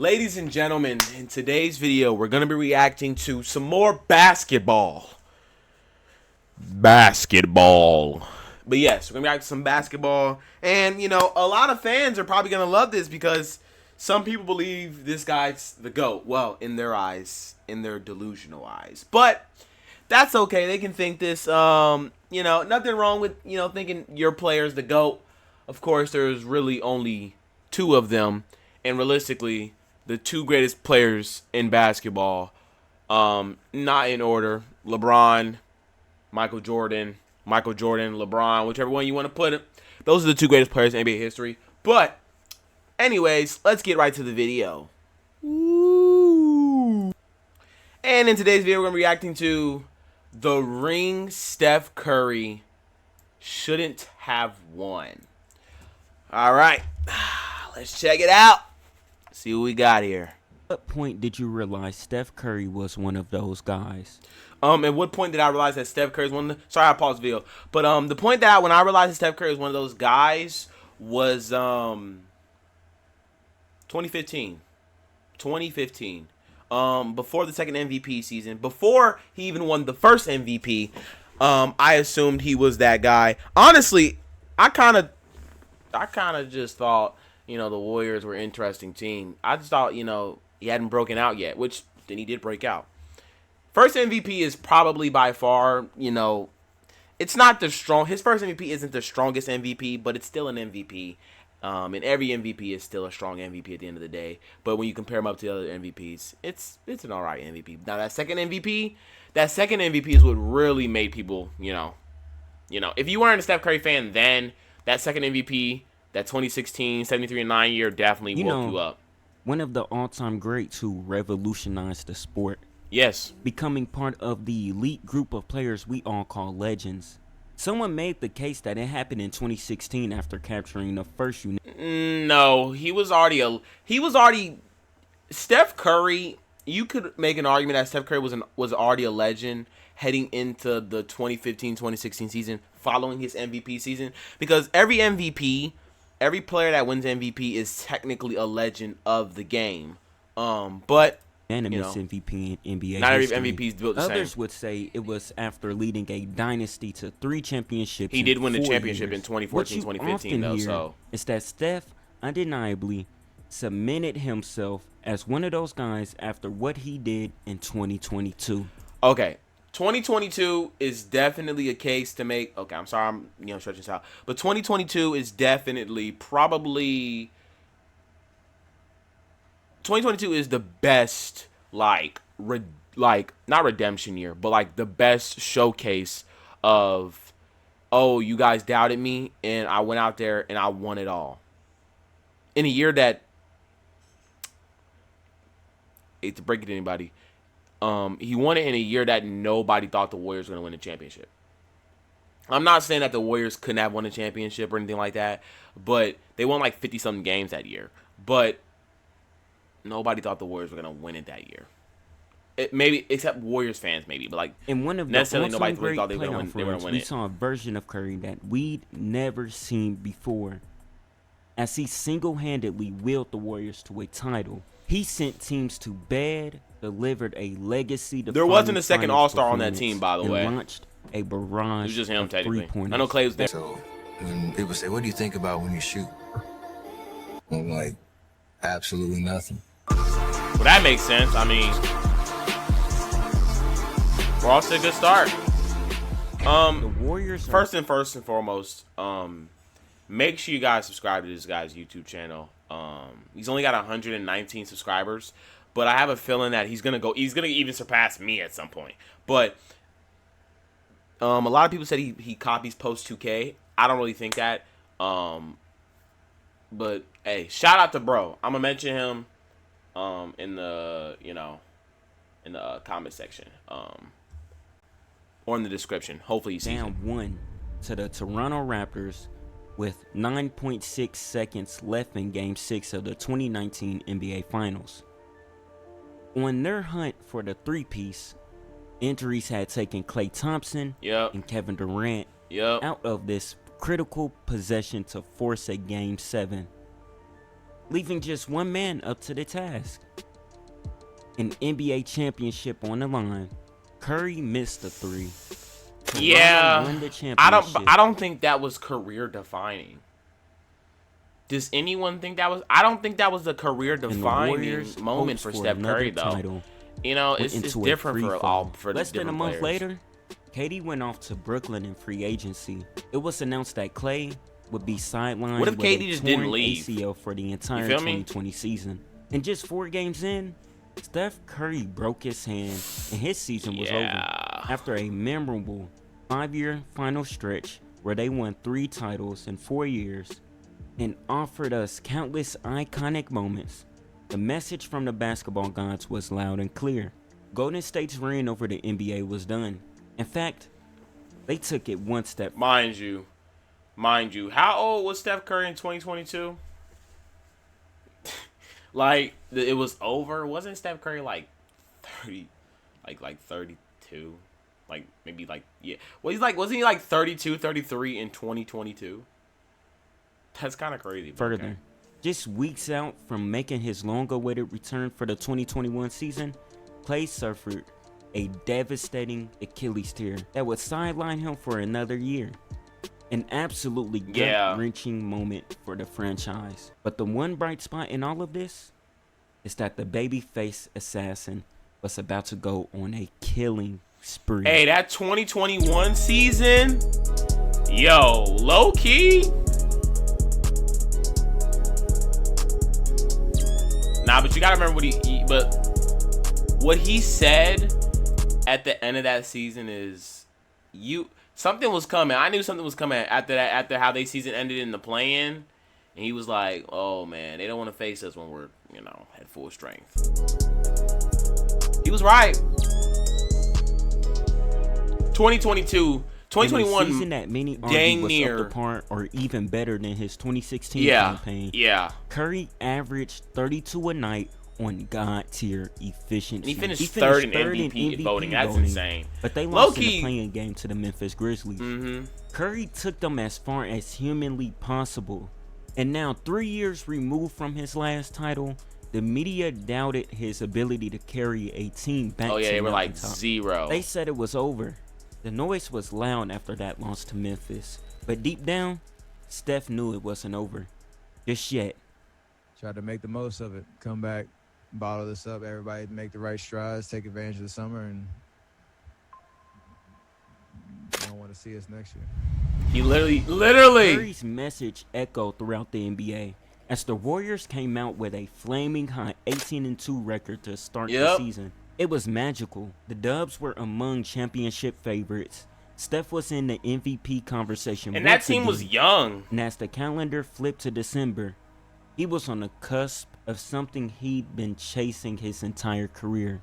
Ladies and gentlemen, in today's video, we're going to be reacting to some more basketball. But yes, we're going to react to some basketball. And, you know, a lot of fans are probably going to love this because some people believe this guy's the GOAT. Well, in their eyes, in their delusional eyes. But that's okay. They can think this. You know, nothing wrong with, thinking your player's the GOAT. Of course, there's really only two of them. And realistically, the two greatest players in basketball, not in order. Michael Jordan, LeBron, whichever one you want to put it. Those are the two greatest players in NBA history. But, anyways, let's get right to the video. Woo. And in today's video, we're going to be reacting to the ring Steph Curry shouldn't have won. All right, let's check it out. See what we got here. At what point did you realize Steph Curry was one of those guys? At what point did I realize that Steph Curry is one of the... Sorry, I paused the video. But the point that when I realized that Steph Curry was one of those guys was 2015. 2015. Before the second MVP season. Before he even won the first MVP, I assumed he was that guy. Honestly, I kind of just thought, the Warriors were an interesting team. I just thought, he hadn't broken out yet, which then he did break out. First MVP is probably by far, it's not the strong. His first MVP isn't the strongest MVP, but it's still an MVP. And every MVP is still a strong MVP at the end of the day. But when you compare him up to the other MVPs, it's an all right MVP. Now that second MVP is what really made people, if you weren't a Steph Curry fan then, that second MVP, that 2016 73-9 year definitely woke you up. One of the all-time greats who revolutionized the sport. Yes. Becoming part of the elite group of players we all call legends. Someone made the case that it happened in 2016 after capturing the first unit. No, he was already Steph Curry. You could make an argument that Steph Curry was already a legend heading into the 2015-2016 season following his MVP season, because every player that wins MVP is technically a legend of the game. But MVP in NBA not history. every MVP is built the same. Others would say it was after leading a dynasty to 3 championships. He did win the championship in 2014-2015 though. So it's that Steph undeniably cemented himself as one of those guys after what he did in 2022. Okay. 2022 is definitely a case to make. Okay, I'm sorry, I'm stretching this out, but 2022 is definitely 2022 is the best not redemption year, but like the best showcase of, oh, you guys doubted me and I went out there and I won it all. In a year that, hate to break it to anybody, he won it in a year that nobody thought the Warriors were going to win the championship. I'm not saying that the Warriors couldn't have won a championship or anything like that, but they won like 50-something games that year. But nobody thought the Warriors were going to win it that year. Maybe, except Warriors fans, maybe. But like, in one of necessarily nobody really thought they were going to win it. We saw a version of Curry that we'd never seen before, as he single-handedly willed the Warriors to a title. He sent teams to bed, delivered a legacy. There wasn't a second All-Star on that team, by the way. Launched a barrage. It was just him, technically. I know Clay was there. So when people say, "What do you think about when you shoot?" I'm like, absolutely nothing. Well, that makes sense. I mean, we're off to a good start. The Warriors. First and foremost, make sure you guys subscribe to this guy's YouTube channel. He's only got 119 subscribers, but I have a feeling that he's gonna even surpass me at some point. But a lot of people said he copies Post 2K. I don't really think that. But hey, shout out to bro. I'm gonna mention him in the in the comment section or in the description. Hopefully you see him. Down 1 to the Toronto Raptors with 9.6 seconds left in Game 6 of the 2019 NBA Finals. On their hunt for the three-piece, injuries had taken Klay Thompson and Kevin Durant out of this critical possession to force a Game 7. leaving just one man up to the task. An NBA championship on the line, Curry missed the three. Yeah, won the championship. I don't think that was career defining. Does anyone think that was? I don't think that was a career defining moment for Steph Curry though. You know, it's different for less than a month players. later. KD went off to Brooklyn in free agency. It was announced that Klay would be sidelined What if with KD a just torn didn't leave? ACL for the entire You feel me? 2020 season. And just 4 games in, Steph Curry broke his hand and his season was over after a memorable 5-year final stretch where they won 3 titles in 4 years and offered us countless iconic moments. The message from the basketball gods was loud and clear. Golden State's reign over the NBA was done. In fact, they took it one step. Mind you, how old was Steph Curry in 2022? Like, it was over. Wasn't Steph Curry like 30, like 32? Like, maybe like, yeah. Wasn't he like 32, 33 in 2022? That's kind of crazy. Further, okay. Just weeks out from making his long-awaited return for the 2021 season, Klay suffered a devastating Achilles tear that would sideline him for another year. An absolutely gut-wrenching moment for the franchise. But the one bright spot in all of this is that the babyface assassin was about to go on a killing spree. Hey, that 2021 season, yo, low-key. Nah, but you gotta remember what he said at the end of that season is something was coming. I knew something was coming after that, after how their season ended in the play-in. And he was like, oh man, they don't want to face us when we're, at full strength. He was right. 2021 season that many argued was up to par or even better than his 2016 campaign. Yeah. Curry averaged 32 a night on god-tier efficiency. And he finished third in MVP voting. That's insane. But they lost in the playing game to the Memphis Grizzlies. Curry took them as far as humanly possible. And now, 3 years removed from his last title, the media doubted his ability to carry a team back to the they were like mountaintop. 0. They said it was over. The noise was loud after that loss to Memphis. But deep down, Steph knew it wasn't over. Just yet. Tried to make the most of it. Come back, bottle this up. Everybody make the right strides, take advantage of the summer, and I don't want to see us next year. He literally. Curry's message echoed throughout the NBA as the Warriors came out with a flaming hot 18-2 record to start the season. It was magical. The Dubs were among championship favorites. Steph was in the MVP conversation. And that team was young. And as the calendar flipped to December, he was on the cusp of something he'd been chasing his entire career.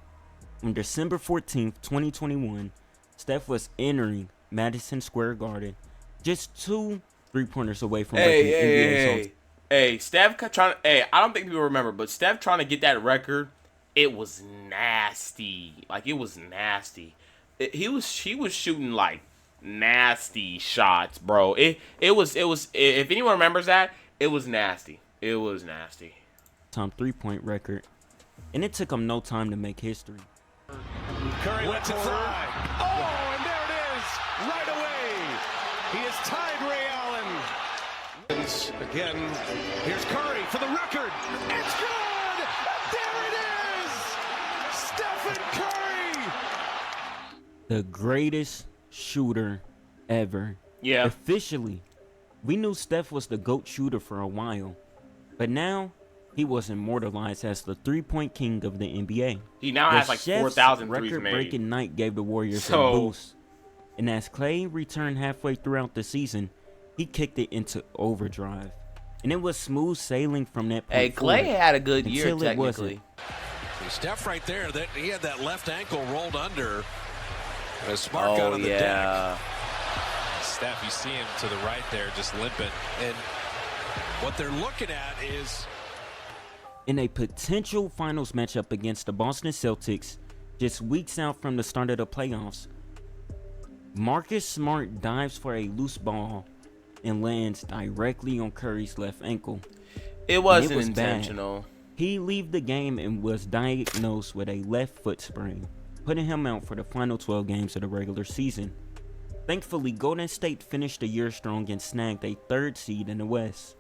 On December 14th, 2021, Steph was entering Madison Square Garden, just 2 3-pointers away from breaking NBA Steph trying. I don't think people remember, but Steph trying to get that record. It was nasty. Like, it was nasty. He was shooting like nasty shots, bro. It was. If anyone remembers that, it was nasty. It was nasty. Time 3-point record, and it took him no time to make history. Curry went to fly. Oh, and there it is, right away. He has tied Ray Allen. Again, here's Curry for the record. It's good. There it is. Stephen Curry. The greatest shooter ever. Yeah. Officially, we knew Steph was the GOAT shooter for a while, but now he was immortalized as the 3-point king of the NBA. He now has like 4,000 threes made. Record-breaking night gave the Warriors a boost, and as Klay returned halfway throughout the season, he kicked it into overdrive, and it was smooth sailing from that point Klay had a good year until it technically. See, Steph right there, that he had that left ankle rolled under. A smart got on the deck. Steph, you see him to the right there, just limping. And what they're looking at is in a potential finals matchup against the Boston Celtics, just weeks out from the start of the playoffs, Marcus Smart dives for a loose ball and lands directly on Curry's left ankle. It and wasn't was bad. intentional. He left the game and was diagnosed with a left foot sprain, putting him out for the final 12 games of the regular season. Thankfully, Golden State finished the year strong and snagged a 3rd seed in the West.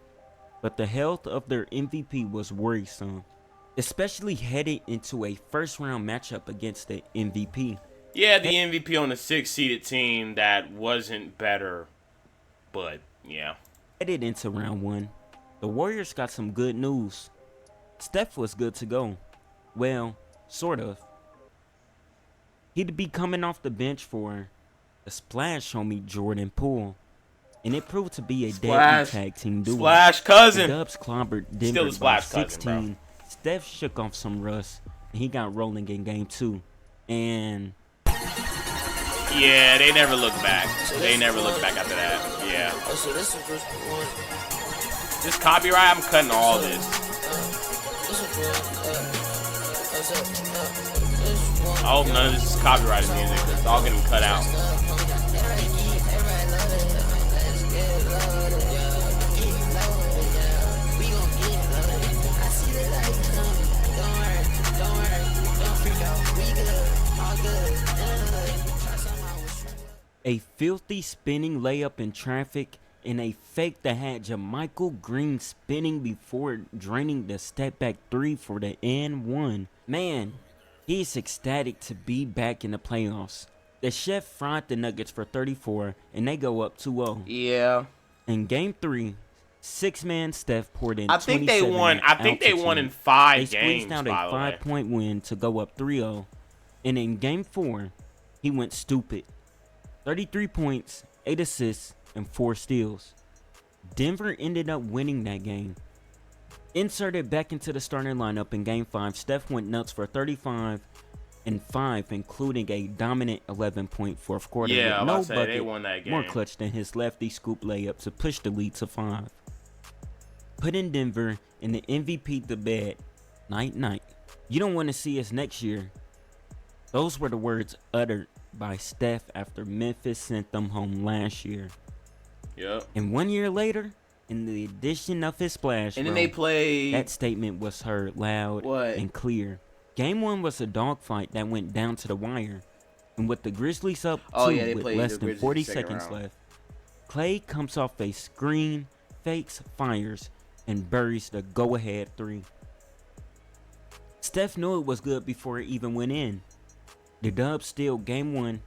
But the health of their MVP was worrisome, especially headed into a first-round matchup against the MVP. Yeah, the MVP on a 6-seeded team that wasn't better, but yeah. Headed into round 1, the Warriors got some good news. Steph was good to go. Well, sort of. He'd be coming off the bench for the Splash homie Jordan Poole, and it proved to be a deadly tag team duo. Splash cousin. The Dubs clobbered Denver Still the by Splash cousin, 16. bro. Steph shook off some rust, and he got rolling in game 2. And Yeah, they never looked back. They never looked back after that. Yeah. This copyright, I'm cutting all this. I hope none of this is copyrighted music. It's all getting cut out. a filthy spinning layup in traffic, and a fake that had JaMychal Green spinning before draining the step back 3 for the N1. Man, he's ecstatic to be back in the playoffs. The Chef fried the Nuggets for 34, and they go up 2-0. Yeah. In game 3, six-man Steph poured in I think they 27 won. I think they altitude. won in 5 They games, squeezed out a by the way. 5-point win to go up 3-0. And in game 4, he went stupid. 33 points, 8 assists, and 4 steals. Denver ended up winning that game. Inserted back into the starting lineup in game 5, Steph went nuts for 35 and 5, including a dominant 11-point fourth quarter. Yeah, with I no was about to say, they bucket, won that game. more clutch than his lefty scoop layup to push the lead to 5. Putting Denver in the MVP to bed. Night night. You don't want to see us next year. Those were the words uttered by Steph after Memphis sent them home last year. Yep. And 1 year later, in the addition of his splash, And then bro, they played. that statement was heard loud What? and clear. Game 1 was a dogfight that went down to the wire. And with the Grizzlies up 2 they with played less the than Grizzlies 40 second seconds round. left, Clay comes off a screen, fakes, fires, and buries the go-ahead 3. Steph knew it was good before it even went in. The Dubs steal game 1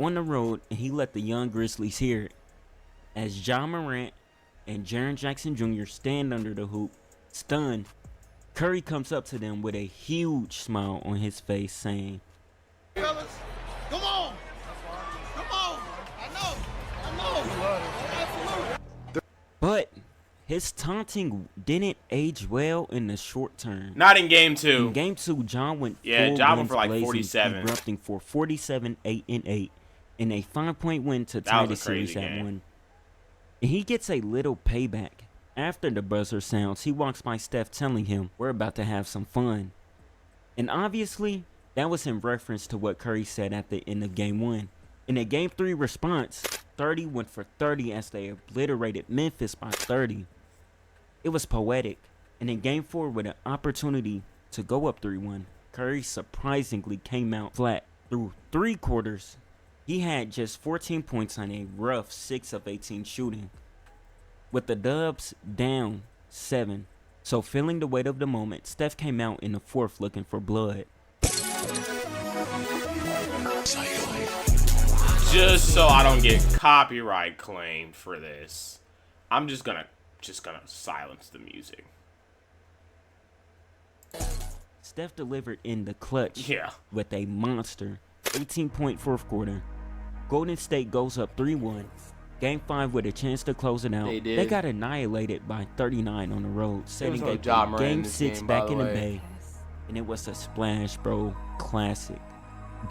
on the road, and he let the young Grizzlies hear it. As Ja Morant and Jaren Jackson Jr. stand under the hoop, stunned, Curry comes up to them with a huge smile on his face, saying, Fellas, come on! Come on! I know! Absolutely! but his taunting didn't age well in the short term. Not in game In 2. game 2, John went Yeah, full Ja went guns for like blazing, 47. erupting for 47, 8, and 8, in a 5-point win to That tie was the a crazy series at game. 1. And he gets a little payback. After the buzzer sounds, he walks by Steph telling him, "We're about to have some fun." And obviously, that was in reference to what Curry said at the end of game 1. In a game 3 response, 30 went for 30 as they obliterated Memphis by 30. It was poetic. And in game 4, with an opportunity to go up 3-1, Curry surprisingly came out flat. Through 3 quarters, he had just 14 points on a rough 6 of 18 shooting. With the Dubs down 7, so feeling the weight of the moment, Steph came out in the 4th looking for blood. Just so I don't get copyright claimed for this, I'm just gonna silence the music. Steph delivered in the clutch Yeah. with a monster 18-point fourth quarter. Golden State goes up 3-1. Game 5 with a chance to close it out. They did. They got annihilated by 39 on the road, setting no up Ja Morant in game this 6 game, by back the in the way. Bay. And it was a splash, bro. Classic.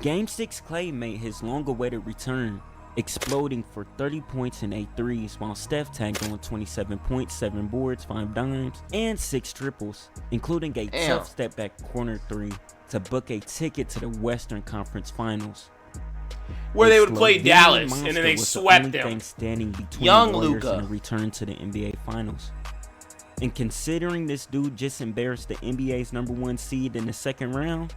Game 6, Clay made his long-awaited return, exploding for 30 points and 8 threes, while Steph tagged on 27 points, 7 boards, 5 dimes, and 6 triples, including a Damn. tough step-back corner 3 to book a ticket to the Western Conference Finals. Where they would play Slovenian Dallas, and monster then they was the swept only them. thing standing between Young the Warriors Luka. and a return to the NBA Finals. And considering this dude just embarrassed the NBA's #1 seed in the second round,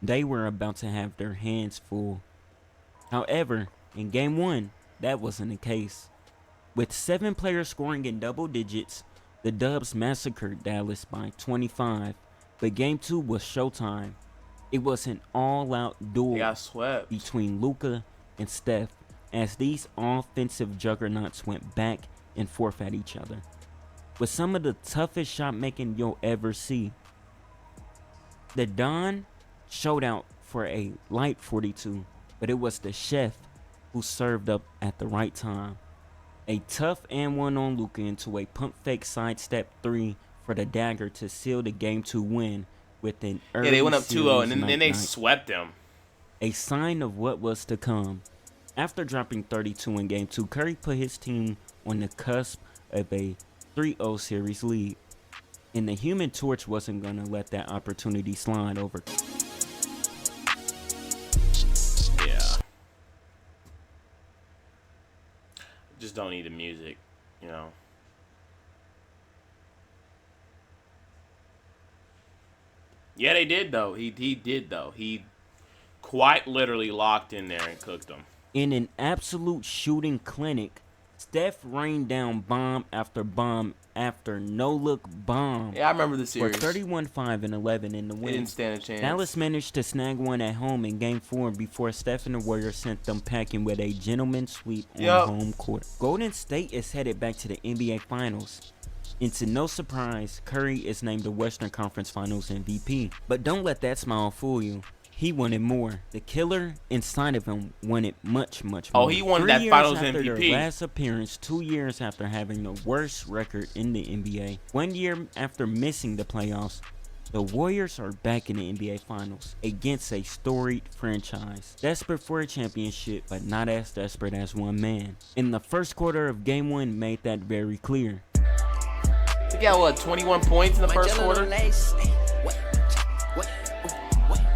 they were about to have their hands full. However, in game 1, that wasn't the case. With 7 players scoring in double digits, the Dubs massacred Dallas by 25. But game 2 was showtime. It was an all-out They duel got swept. between Luka and Steph as these offensive juggernauts went back and forth at each other with some of the toughest shot making you'll ever see. The Don showed out for a light 42, but it was the chef who served up at the right time. A tough and one on Luka into a pump fake sidestep 3 for the dagger to seal the game 2 win with an early They went up 2-0, and then they night-night. swept them. A sign of what was to come. After dropping 32 in game 2, Curry put his team on the cusp of a 3-0 series lead. And the Human Torch wasn't going to let that opportunity slide over. Yeah. Just don't need the music, you know. Yeah, they did, though. He did, though. He quite literally locked in there and cooked them. In an absolute shooting clinic, Steph rained down bomb after no-look bomb. Yeah, I remember the For series. 31, 5, and 11 in the They win. didn't stand a chance. Dallas managed to snag one at home in game 4 before Steph and the Warriors sent them packing with a gentleman's sweep on home court. Golden State is headed back to the NBA Finals. And to no surprise, Curry is named the Western Conference Finals MVP. But don't let that smile fool you. He wanted more. The killer inside of him wanted much, much more. Oh, he wanted 3 that years Finals after MVP. Their last appearance, 2 years after having the worst record in the NBA, 1 year after missing the playoffs, the Warriors are back in the NBA Finals against a storied franchise. Desperate for a championship, but not as desperate as one man. In the first quarter of Game 1 made that very clear. He got, what, 21 points in the first quarter?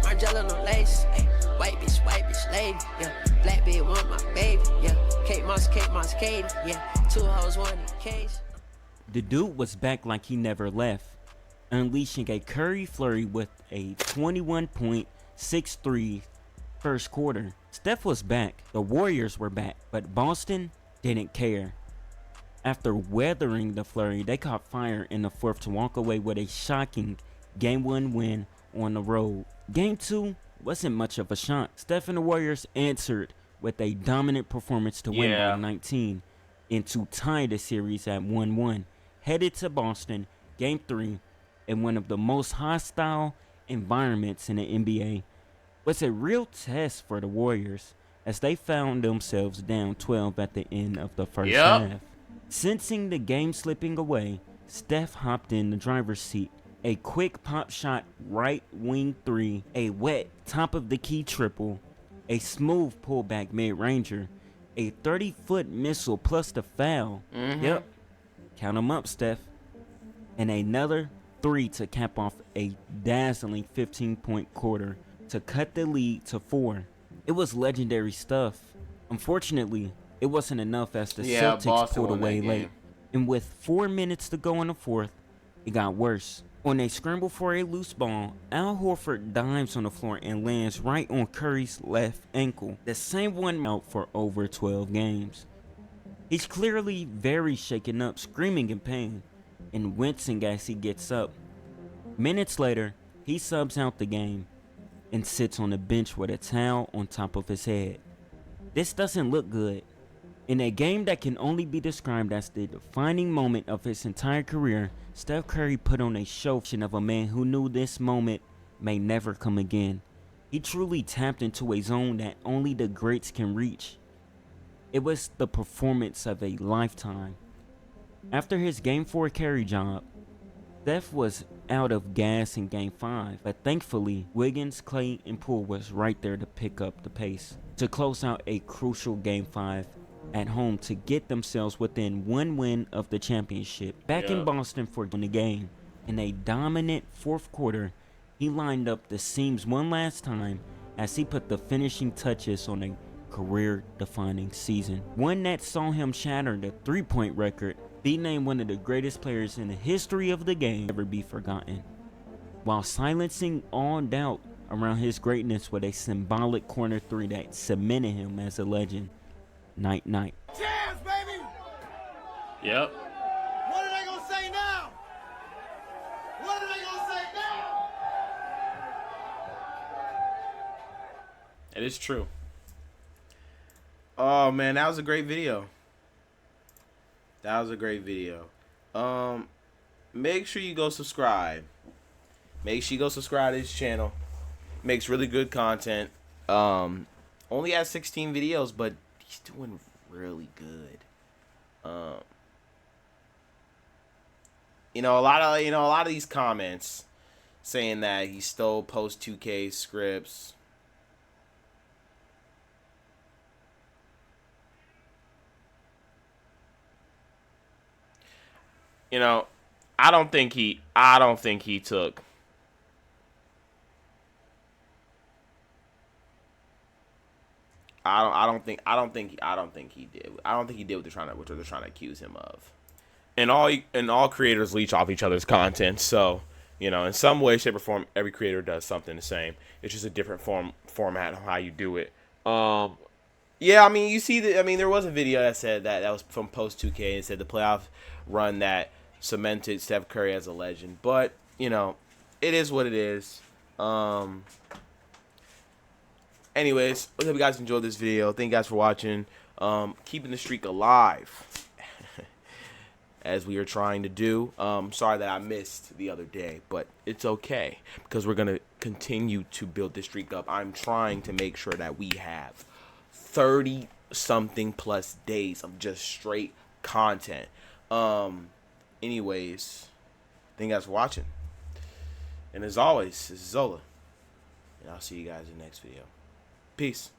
Margiela no lace, white bitch lady, yeah. Black bitch want my baby, yeah. Kate Moss, Katie, yeah. 2 hoes, 1 in the cage. The dude was back like he never left, unleashing a Curry flurry with a 21-point 6-3 first quarter. Steph was back, the Warriors were back, but Boston didn't care. After weathering the flurry, they caught fire in the fourth to walk away with a shocking Game 1 win on the road. Game 2 wasn't much of a shock. Steph and the Warriors answered with a dominant performance to win by 19 and to tie the series at 1-1. Headed to Boston, Game 3, in one of the most hostile environments in the NBA, was a real test for the Warriors as they found themselves down 12 at the end of the first half. Sensing the game slipping away, Steph hopped in the driver's seat. A quick pop shot right wing 3, a wet top of the key triple, a smooth pullback mid-ranger, a 30-foot missile plus the foul. Yep, count 'em up, Steph. And another 3 to cap off a dazzling 15-point quarter to cut the lead to 4. It was legendary stuff. Unfortunately, it wasn't enough as the Celtics Boston pulled won that away game. late. And with 4 minutes to go in the fourth, it got worse. On a scramble for a loose ball, Al Horford dives on the floor and lands right on Curry's left ankle, the same one out for over 12 games. He's clearly very shaken up, screaming in pain, and wincing as he gets up. Minutes later, he subs out the game and sits on the bench with a towel on top of his head. This doesn't look good. In a game that can only be described as the defining moment of his entire career, Steph Curry put on a show of a man who knew this moment may never come again. He truly tapped into a zone that only the greats can reach. It was the performance of a lifetime. After his Game 4 carry job, Steph was out of gas in Game 5, but thankfully, Wiggins, Clay, and Poole was right there to pick up the pace to close out a crucial Game 5 at home to get themselves within 1 win of the championship. Back in Boston for the game. In a dominant fourth quarter, he lined up the seams one last time as he put the finishing touches on a career-defining season. One that saw him shatter the 3-point record be named one of the greatest players in the history of the game, never be forgotten, while silencing all doubt around his greatness with a symbolic corner three that cemented him as a legend. Night, night. Cheers, baby! Yep. What are they gonna say now? What are they gonna say now? It is true. Oh man, that was a great video. That was a great video. Make sure you go subscribe. Make sure you go subscribe to his channel. Makes really good content. Only has 16 videos, but he's doing really good. A lot of these comments saying that he stole post 2K scripts. I don't think he took. I don't think he did. I don't think he did what they're trying to accuse him of. And all creators leech off each other's content, so in some way, shape, or form, every creator does something the same. It's just a different format on how you do it. Yeah, I mean, there was a video that said that was from post 2K and said the playoff run that cemented Steph Curry as a legend. But, it is what it is. Anyways, I hope you guys enjoyed this video. Thank you guys for watching. Keeping the streak alive, as we are trying to do. Sorry that I missed the other day, but it's okay because we're going to continue to build this streak up. I'm trying to make sure that we have 30-something plus days of just straight content. Anyways, thank you guys for watching. And as always, this is Zola. And I'll see you guys in the next video. Peace.